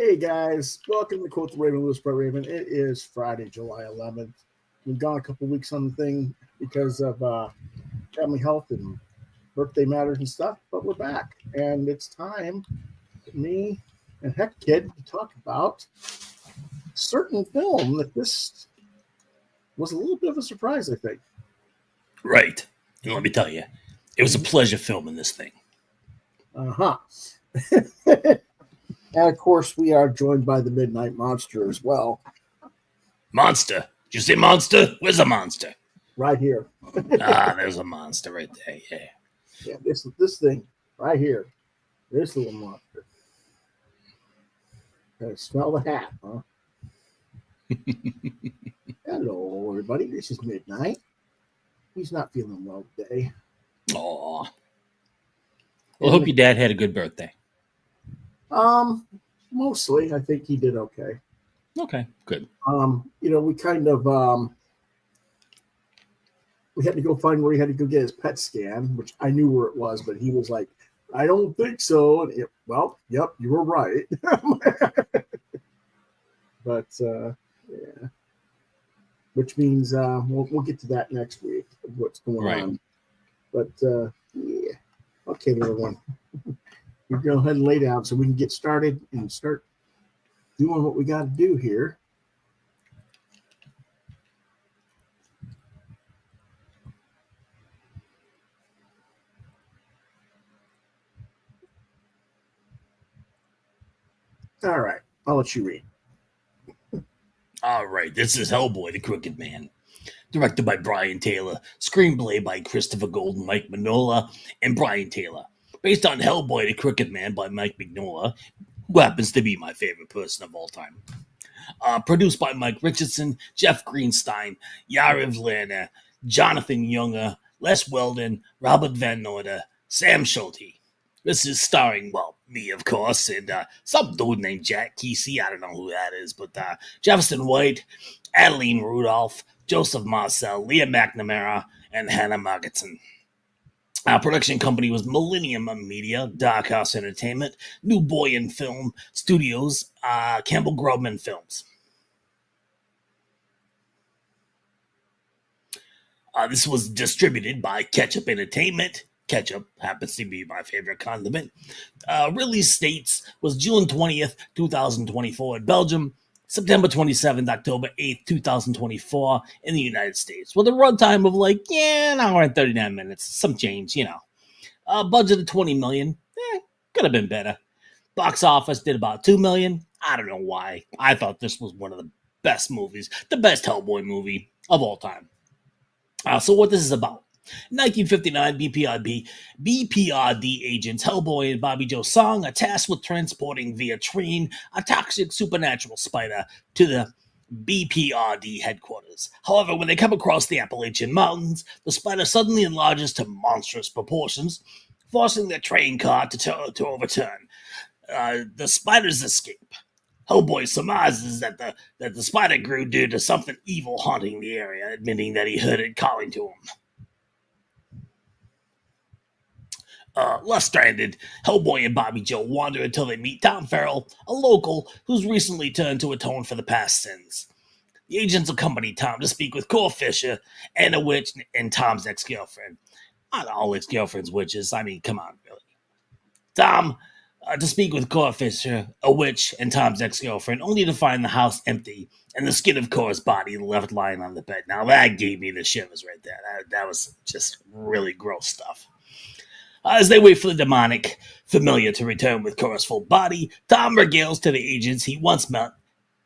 Hey guys, welcome to Quoth the Raven, Lewis by Raven. It is Friday, July 11th. We've gone a couple weeks on the thing because of family health and birthday matters and stuff, but we're back. And it's time for me and Heck Kid to talk about a certain film that this was a little bit of a surprise, I think. Right. And let me tell you, it was a pleasure filming this thing. Uh-huh. And of course, we are joined by the Midnight Monster as well. Monster? Did you say monster? Where's a monster? Right here. There's a monster right there. Yeah. Yeah, this thing right here. This little monster. Smell the hat, huh? Hello, everybody. This is Midnight. He's not feeling well today. Aw. Well, I hope your dad had a good birthday. Mostly, I think he did okay. Okay, good. We kind of we had to go find where he had to go get his PET scan, which I knew where it was, but he was like, I don't think so. And yep, you were right. But yeah, which means we'll get to that next week of what's going on. But yeah, okay, everyone. You go ahead and lay down so we can get started and start doing what we got to do here. All right, I'll let you read. All right, this is Hellboy, the Crooked Man. Directed by Brian Taylor. Screenplay by Christopher Golden, Mike Mignola, and Brian Taylor. Based on Hellboy, the Crooked Man by Mike Mignola, who happens to be my favorite person of all time. Produced by Mike Richardson, Jeff Greenstein, Yariv Lerner, Jonathan Younger, Les Weldon, Robert Van Norder, Sam Schulte. This is starring, me, of course, and some dude named Jack Kesy. I don't know who that is, but Jefferson White, Adeline Rudolph, Joseph Marcel, Leah McNamara, and Hannah Margetson. Our production company was Millennium Media, Dark House Entertainment, New Boyan Film Studios, Campbell Grobman Films. This was distributed by Ketchup Entertainment. Ketchup happens to be my favorite condiment. Release dates was June 20th, 2024 in Belgium, September 27th, October 8th, 2024 in the United States, with a runtime of an hour and 39 minutes, some change, budget of $20 million, could have been better. Box office did about $2 million. I don't know why. I thought this was one of the best movies, the best Hellboy movie of all time. So what this is about. In 1959, BPRD agents Hellboy and Bobby Joe Song are tasked with transporting via train a toxic supernatural spider to the BPRD headquarters. However, when they come across the Appalachian Mountains, the spider suddenly enlarges to monstrous proportions, forcing their train car to overturn. The spiders escape. Hellboy surmises that the spider grew due to something evil haunting the area, admitting that he heard it calling to him. Left stranded, Hellboy and Bobby Joe wander until they meet Tom Farrell, a local who's recently turned to atone for the past sins. The agents accompany Tom to speak with Cole Fisher and a witch and Tom's ex-girlfriend. Not all ex-girlfriends witches. I mean, come on, really. Tom to speak with Cole Fisher, a witch, and Tom's ex-girlfriend, only to find the house empty and the skin of Core's body left lying on the bed. Now, that gave me the shivers right there. That was just really gross stuff. As they wait for the demonic familiar to return with Cora's full body, Tom regales to the agents he once met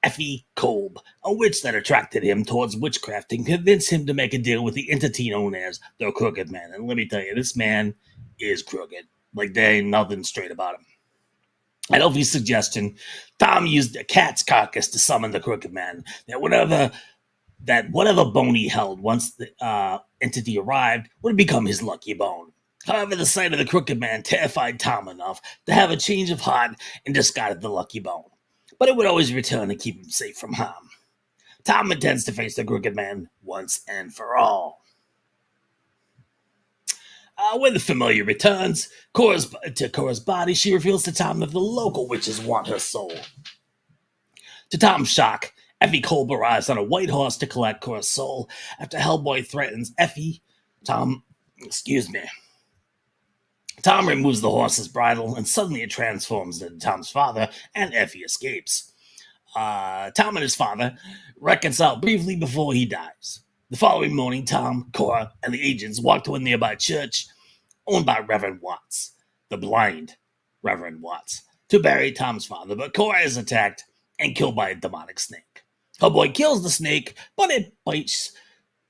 Effie Kolb, a witch that attracted him towards witchcraft and convinced him to make a deal with the entity known as the Crooked Man. And let me tell you, this man is crooked. There ain't nothing straight about him. At Elfie's suggestion, Tom used a cat's carcass to summon the Crooked Man. Whatever bone he held once the entity arrived would become his lucky bone. However, the sight of the Crooked Man terrified Tom enough to have a change of heart and discarded the lucky bone. But it would always return to keep him safe from harm. Tom intends to face the Crooked Man once and for all. When the familiar returns to Cora's body, she reveals to Tom that the local witches want her soul. To Tom's shock, Effie Kolb arrives on a white horse to collect Cora's soul after Hellboy threatens Effie. Tom removes the horse's bridle, and suddenly it transforms into Tom's father, and Effie escapes. Tom and his father reconcile briefly before he dies. The following morning, Tom, Cora, and the agents walk to a nearby church owned by Reverend Watts, the blind Reverend Watts, to bury Tom's father, but Cora is attacked and killed by a demonic snake. Hellboy kills the snake, but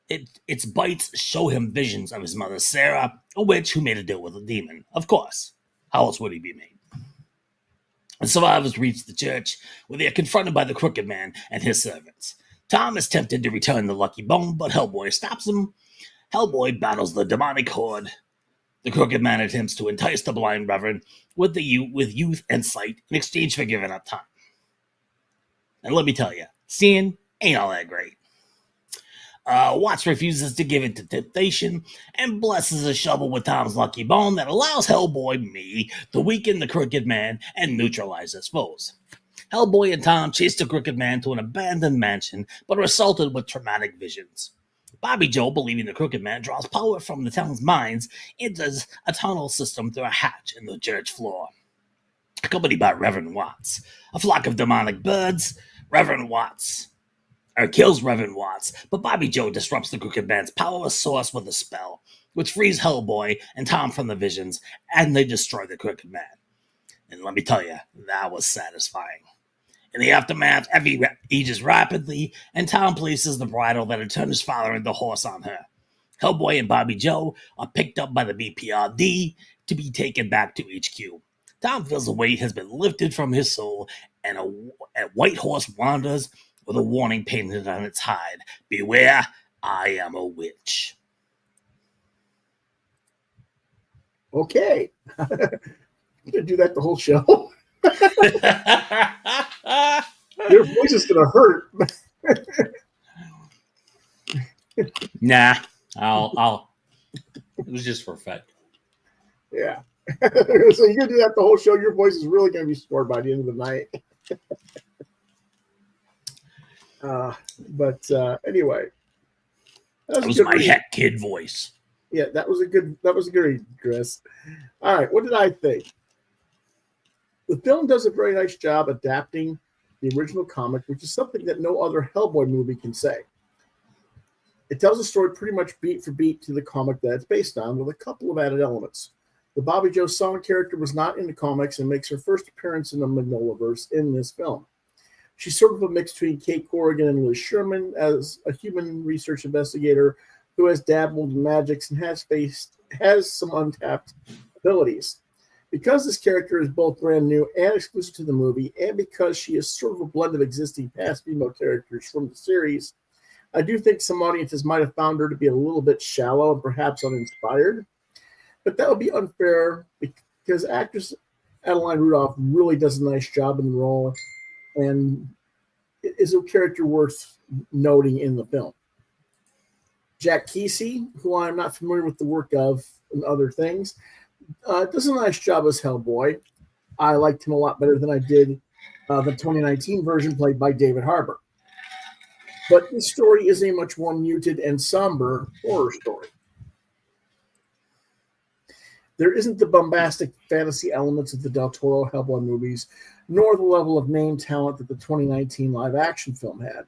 its bites show him visions of his mother, Sarah, a witch who made a deal with a demon. Of course. How else would he be made? The survivors reach the church, where they are confronted by the Crooked Man and his servants. Tom is tempted to return the lucky bone, but Hellboy stops him. Hellboy battles the demonic horde. The Crooked Man attempts to entice the blind Reverend with youth and sight in exchange for giving up time. And let me tell you, seeing ain't all that great. Watts refuses to give in to temptation and blesses a shovel with Tom's lucky bone that allows Hellboy, to weaken the Crooked Man and neutralize his foes. Hellboy and Tom chase the Crooked Man to an abandoned mansion, but are assaulted with traumatic visions. Bobby Joe, believing the Crooked Man, draws power from the town's mines into a tunnel system through a hatch in the church floor. Accompanied by Reverend Watts, a flock of demonic birds, kills Reverend Watts, but Bobby Joe disrupts the Crooked Man's power source with a spell, which frees Hellboy and Tom from the visions, and they destroy the Crooked Man. And let me tell you, that was satisfying. In the aftermath, Effie ages rapidly, and Tom places the bridle that had turned his father into a horse on her. Hellboy and Bobby Joe are picked up by the BPRD to be taken back to HQ. Tom feels a weight has been lifted from his soul, and a white horse wanders with a warning painted on its hide. Beware, I am a witch. Okay. I'm going to do that the whole show. Your voice is going to hurt. Nah, I'll. It was just for effect. Yeah. So you're going to do that the whole show. Your voice is really going to be scored by the end of the night. Anyway, that was my het kid voice. Yeah, that was a good read, Chris. All right, what did I think? The film does a very nice job adapting the original comic, which is something that no other Hellboy movie can say. It tells a story pretty much beat for beat to the comic that it's based on, with a couple of added elements. The Bobby Joe Song character was not in the comics and makes her first appearance in the Mignolaverse in this film. She's sort of a mix between Kate Corrigan and Liz Sherman as a human research investigator who has dabbled in magics and has some untapped abilities. Because this character is both brand new and exclusive to the movie, and because she is sort of a blend of existing past female characters from the series, I do think some audiences might have found her to be a little bit shallow and perhaps uninspired. But that would be unfair because actress Adeline Rudolph really does a nice job in the role and is a character worth noting in the film. Jack Kesy, who I'm not familiar with the work of and other things, does a nice job as Hellboy. I liked him a lot better than I did the 2019 version played by David Harbour. But this story is a much more muted and somber horror story. There isn't the bombastic fantasy elements of the Del Toro Hellboy movies, nor the level of name talent that the 2019 live-action film had.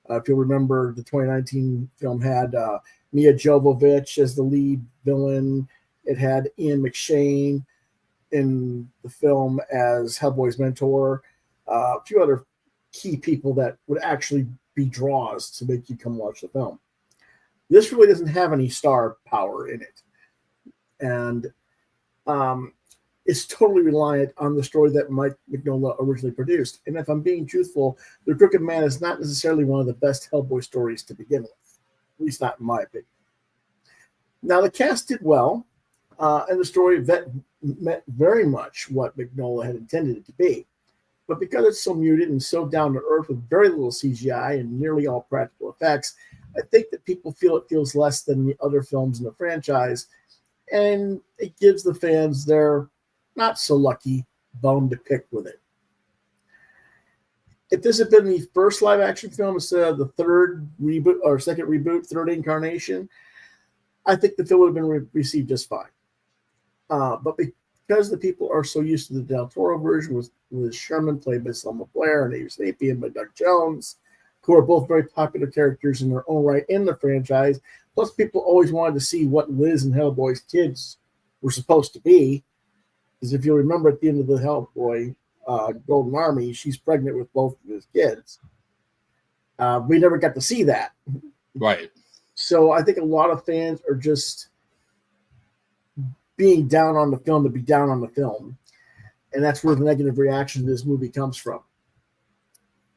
If you'll remember, the 2019 film had Mia Jovovich as the lead villain. It had Ian McShane in the film as Hellboy's mentor. A few other key people that would actually be draws to make you come watch the film. This really doesn't have any star power in it. And it's totally reliant on the story that Mike Mignola originally produced. And if I'm being truthful, The Crooked Man is not necessarily one of the best Hellboy stories to begin with, at least not in my opinion. Now, the cast did well, and the story met very much what Mignola had intended it to be. But because it's so muted and so down to earth with very little CGI and nearly all practical effects, I think that people feel it feels less than the other films in the franchise, and it gives the fans their not so lucky bone to pick with it. if this had been the first live action film instead of the third reboot or second reboot, third incarnation, I think the film would have been received just fine. But because the people are so used to the Del Toro version with Sherman played by Selma Blair and Ava Sapien by Doug Jones, who are both very popular characters in their own right in the franchise. Plus, people always wanted to see what Liz and Hellboy's kids were supposed to be. Because if you remember at the end of the Hellboy Golden Army, she's pregnant with both of his kids. We never got to see that. Right. So I think a lot of fans are just being down on the film to be down on the film. And that's where the negative reaction to this movie comes from.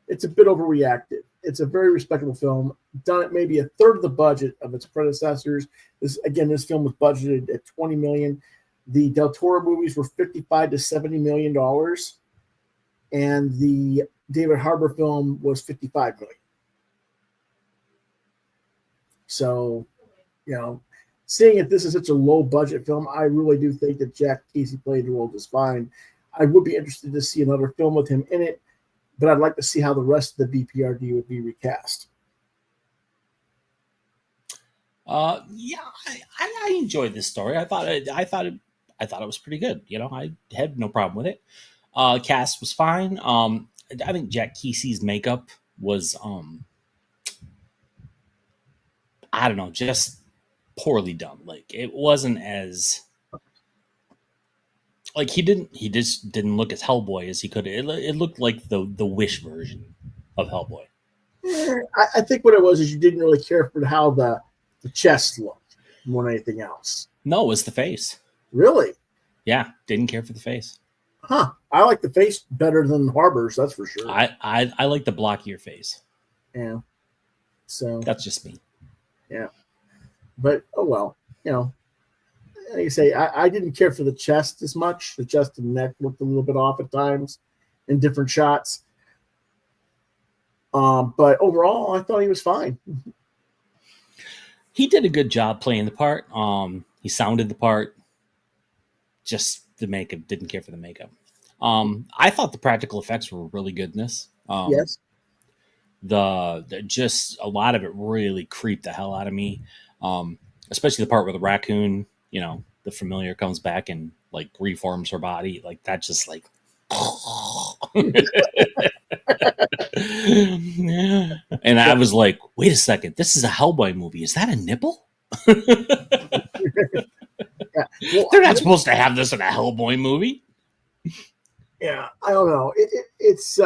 It's a bit overreacted. It's a very respectable film, done at maybe a third of the budget of its predecessors. This film was budgeted at $20 million. The Del Toro movies were $55 to $70 million, and the David Harbour film was $55 million. So, seeing that this is such a low budget film, I really do think that Jack Kesy played the role just fine. I would be interested to see another film with him in it, but I'd like to see how the rest of the BPRD would be recast. I enjoyed this story. I thought it was pretty good. I had no problem with it. Cast was fine. I think Jack Kesy's makeup was I don't know, just poorly done. Like, it wasn't as like he just didn't look as Hellboy as he could. It looked like the Wish version of Hellboy. I think what it was is you didn't really care for how the chest looked more than anything else. No, it was the face. Really? Yeah, didn't care for the face. Huh. I like the face better than Harbour's, that's for sure. I like the blockier face. Yeah. So that's just me. Yeah. But oh well, like I say, I didn't care for the chest as much. The chest and neck looked a little bit off at times in different shots. But overall, I thought he was fine. He did a good job playing the part. He sounded the part. Just the makeup, didn't care for the makeup. I thought the practical effects were really good in this. Yes. The just a lot of it really creeped the hell out of me. Especially the part where the raccoon, the familiar comes back and like reforms her body. Like that just like and I was like, wait a second, this is a Hellboy movie. Is that a nipple? Yeah. Well, they're not supposed to have this in a Hellboy movie. Yeah, I don't know. It's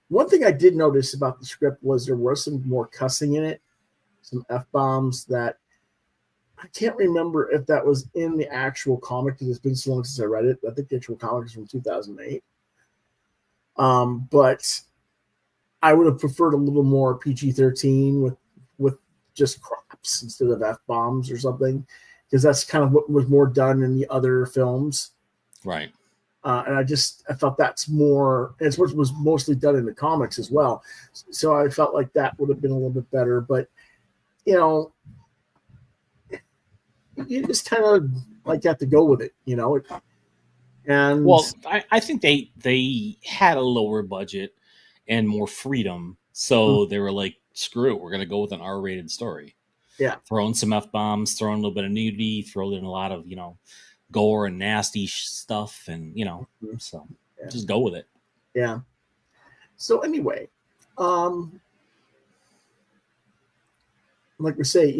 one thing I did notice about the script was there was some more cussing in it, some F-bombs that I can't remember if that was in the actual comic because it's been so long since I read it. I think the actual comic is from 2008. But I would have preferred a little more PG-13 with just crops instead of F-bombs or something, because that's kind of what was more done in the other films. Right. And I felt that's more, it's what was mostly done in the comics as well. So I felt like that would have been a little bit better. But, you just kind of like have to go with it, And well, I think they had a lower budget and more freedom. So they were like, screw it, we're going to go with an R-rated story. Yeah. Throw in some F-bombs, throw in a little bit of nudity, throw in a lot of, gore and nasty stuff. And, so just go with it. Yeah. So anyway, like we say,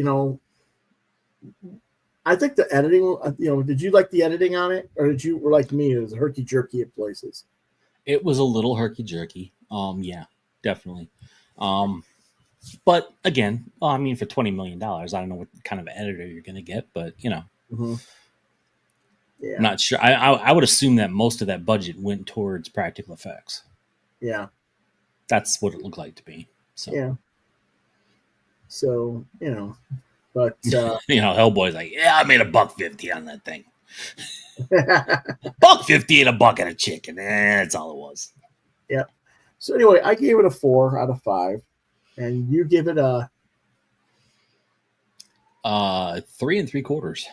I think the editing, did you like the editing on it? Or did you were like me, it was herky-jerky at places? It was a little herky-jerky. Yeah, definitely. But again, for $20 million, I don't know what kind of editor you're going to get, but Mm-hmm. Yeah. I'm not sure. I would assume that most of that budget went towards practical effects. Yeah. That's what it looked like to me. So yeah. So, but Hellboy's like, yeah, I made $1.50 on that thing. $1.50 and a bucket of chicken. That's all it was. Yeah. So anyway, I gave it a 4 out of 5. And you give it a 3 3/4.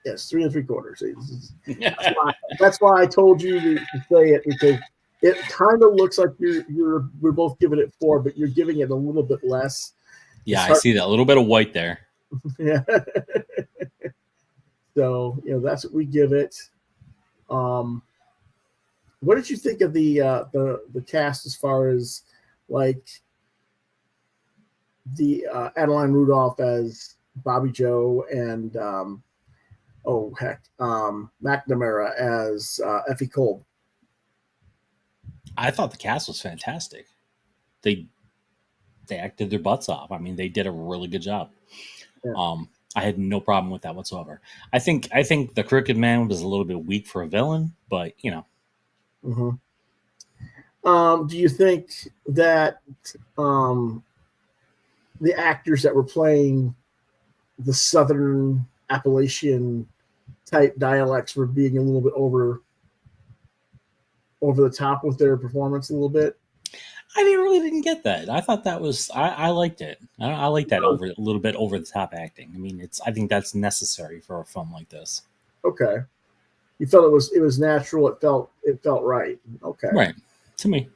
Yes, 3 3/4. That's why I told you to say it, because It kind of looks like we're both giving it 4, but you're giving it a little bit less. Yeah, I see that a little bit of white there. Yeah. So that's what we give it. What did you think of the cast as far as like the Adeline Rudolph as Bobby Joe and McNamara as Effie Kolb? I thought the cast was fantastic. They acted their butts off. I mean, they did a really good job. Yeah. I had no problem with that whatsoever. I think the Crooked Man was a little bit weak for a villain, but Mm-hmm. Do you think that the actors that were playing the Southern Appalachian type dialects were being a little bit over the top with their performance a little bit? I really didn't get that. I thought that was I liked it. I like that a little bit over the top acting. I mean, I think that's necessary for a film like this. Okay, you felt it was natural. It felt right. Okay, right to me.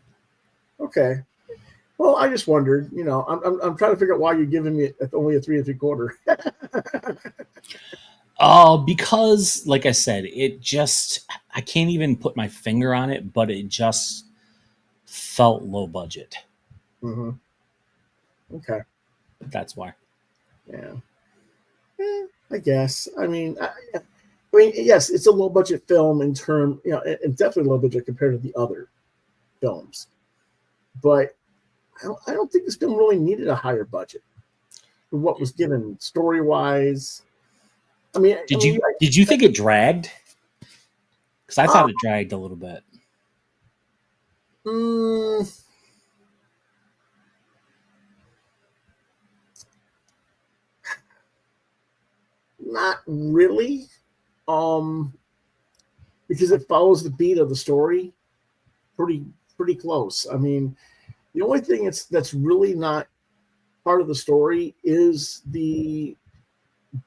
Okay, well, I just wondered. I'm trying to figure out why you're giving me only a 3 3/4. Because like I said, I can't even put my finger on it, but it just felt low budget. Mm-hmm. Okay, that's why. Yeah, I guess. I mean, yes, it's a low budget film in term, and definitely low budget compared to the other films. But I don't think this film really needed a higher budget for what was given story wise. I mean, did you think it dragged? Because I thought it dragged a little bit. Not really, because it follows the beat of the story pretty close. I mean, the only thing that's really not part of the story is the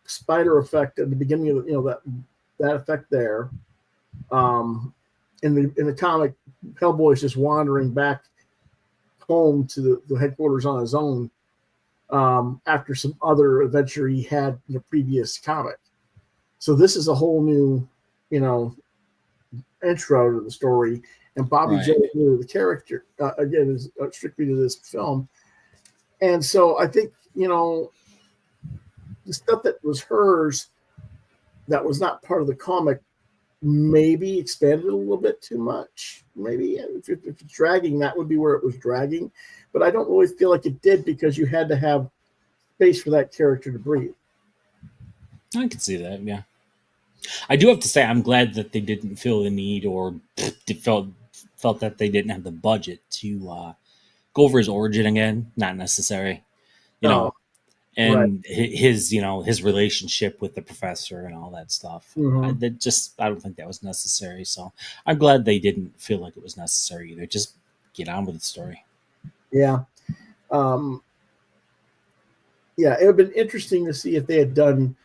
spider effect at the beginning of that effect there. In the comic, Hellboy is just wandering back home to the headquarters on his own after some other adventure he had in the previous comic. So this is a whole new, intro to the story. And Bobby Joe, the character, again, is strictly to this film. And so I think, the stuff that was hers that was not part of the comic maybe expanded a little bit too much. Maybe if it's dragging, that would be where it was dragging. But I don't really feel like it did because you had to have space for that character to breathe. I can see that, yeah. I do have to say I'm glad that they didn't feel the need or felt that they didn't have the budget to go over his origin again. Not necessary. And his his relationship with the professor and all that stuff. Mm-hmm. I don't think that was necessary. So I'm glad they didn't feel like it was necessary either. Just get on with the story. Yeah. Yeah, it would have been interesting to see if they had done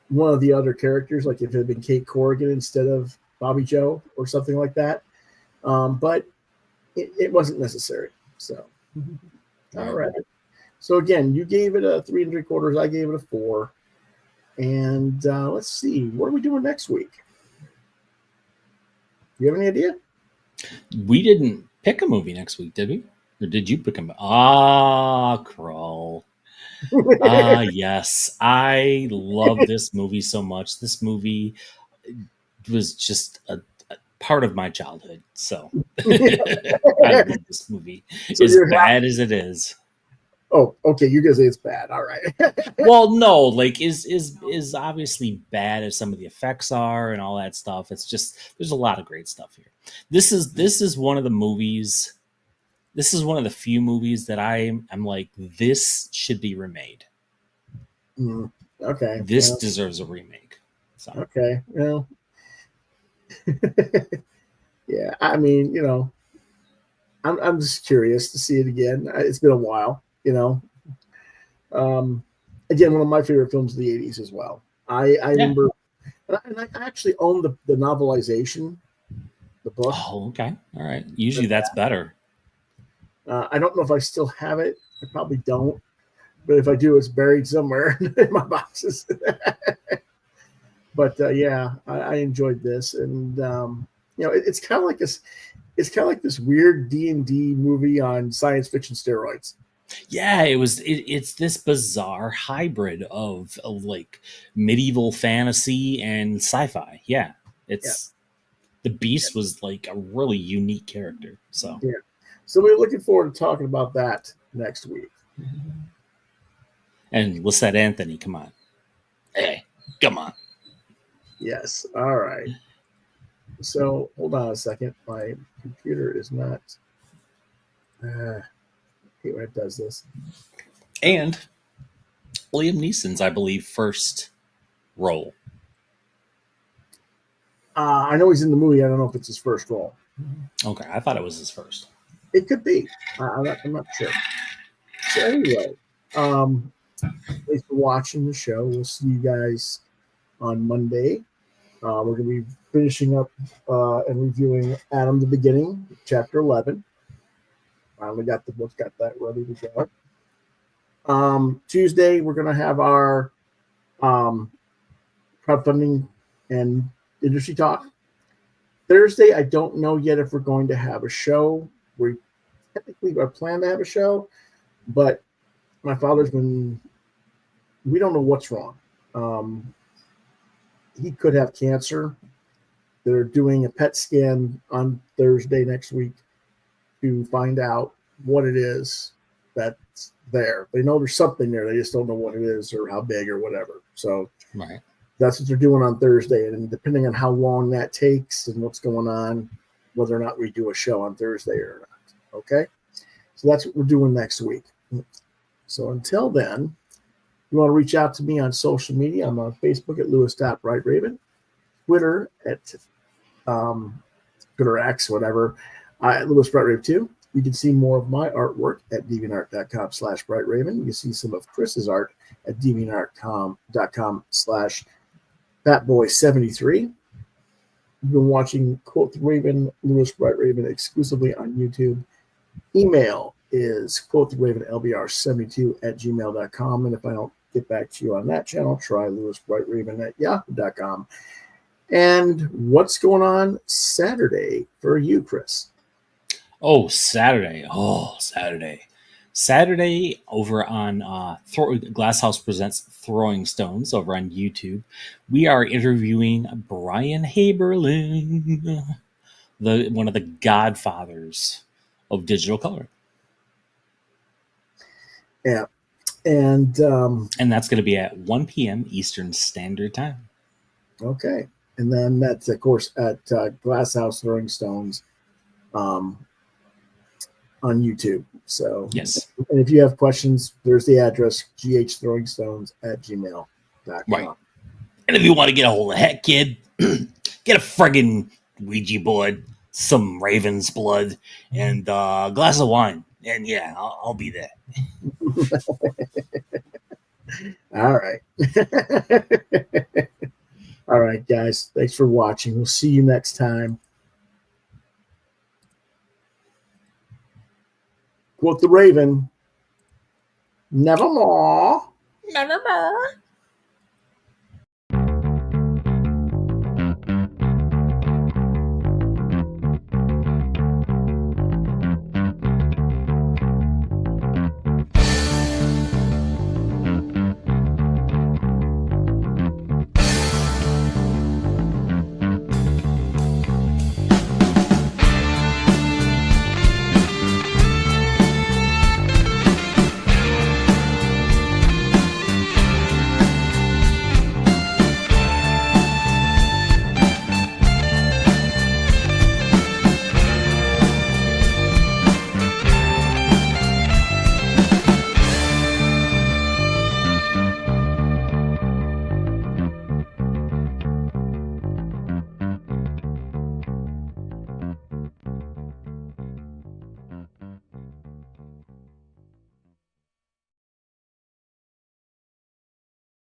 one of the other characters, like if it had been Kate Corrigan instead of Bobby Joe or something like that. But it wasn't necessary. So, all right. So again, you gave it a 3 3/4. I gave it a 4. And let's see, what are we doing next week? You have any idea? We didn't pick a movie next week, did we? Or did you pick a movie? Kroll. Yes. I love this movie so much. This movie was just a part of my childhood. So I love this movie. So as bad as it is. Oh, okay. You're gonna say it's bad. All right. Well, no, like is obviously bad as some of the effects are and all that stuff. It's just there's a lot of great stuff here. This is one of the movies. This is one of the few movies that I'm like, this should be remade. Okay. This deserves a remake. So. Okay. Well. Yeah. I mean, I'm just curious to see it again. It's been a while. Again, one of my favorite films of the 80s as well. I remember, and I actually own the novelization the book. Oh, okay. All right. Usually that's better. I don't know if I still have it. I probably don't. But if I do, it's buried somewhere in my boxes. But yeah, I enjoyed this, and it's kind of like this. It's kind of like this weird D&D movie on science fiction steroids. Yeah, it's this bizarre hybrid of like medieval fantasy and sci-fi. Yeah, it's the Beast was like a really unique character. So yeah, so we're looking forward to talking about that next week. And Lisette Anthony, come on, hey, come on. Yes, all right. So hold on a second. My computer is not. I hate when it does this. And Liam Neeson's, I believe, first role. I know he's in the movie. I don't know if it's his first role. Okay, I thought it was his first. It could be. I'm not sure. So anyway, thanks for watching the show. We'll see you guys on Monday. We're going to be finishing up and reviewing Adam the Beginning, Chapter 11. Finally got the book, got that ready to go. Tuesday, we're going to have our crowdfunding and industry talk. Thursday, I don't know yet if we're going to have a show. We technically plan to have a show, but my father's been, we don't know what's wrong. He could have cancer. They're doing a PET scan on Thursday next week to find out what it is that's there. They know there's something there. They just don't know what it is or how big or whatever. So Right. That's what they're doing on Thursday. And depending on how long that takes and what's going on, whether or not we do a show on Thursday or not. Okay? So that's what we're doing next week. So until then, you want to reach out to me on social media. I'm on Facebook at Lewis.BrightRaven, Twitter at Twitter X, whatever, at LewisBrightRaven2. You can see more of my artwork at deviantart.com/BrightRaven. You can see some of Chris's art at deviantart.com/FatBoy73. You've been watching Quoth the Raven, Lewis Bright Raven exclusively on YouTube. Email is quotheravenlbr72@gmail.com. And if I don't get back to you on that channel, try lewisbrightraven@yahoo.com. And what's going on Saturday for you, Chris? Oh, Saturday. Saturday over on Glasshouse Presents Throwing Stones over on YouTube. We are interviewing Brian Haberlin, one of the godfathers of digital color. Yeah. And that's going to be at 1 p.m. Eastern Standard Time. Okay. And then that's, of course, at Glasshouse Throwing Stones on YouTube. So, yes. And if you have questions, there's the address, ghthrowingstones@gmail.com. Right. And if you want to get a hold of Heck Kid, get a friggin' Ouija board, some Raven's blood, and a glass of wine. And yeah, I'll be there. All right. All right, guys. Thanks for watching. We'll see you next time. Quoth the Raven. Nevermore. Nevermore.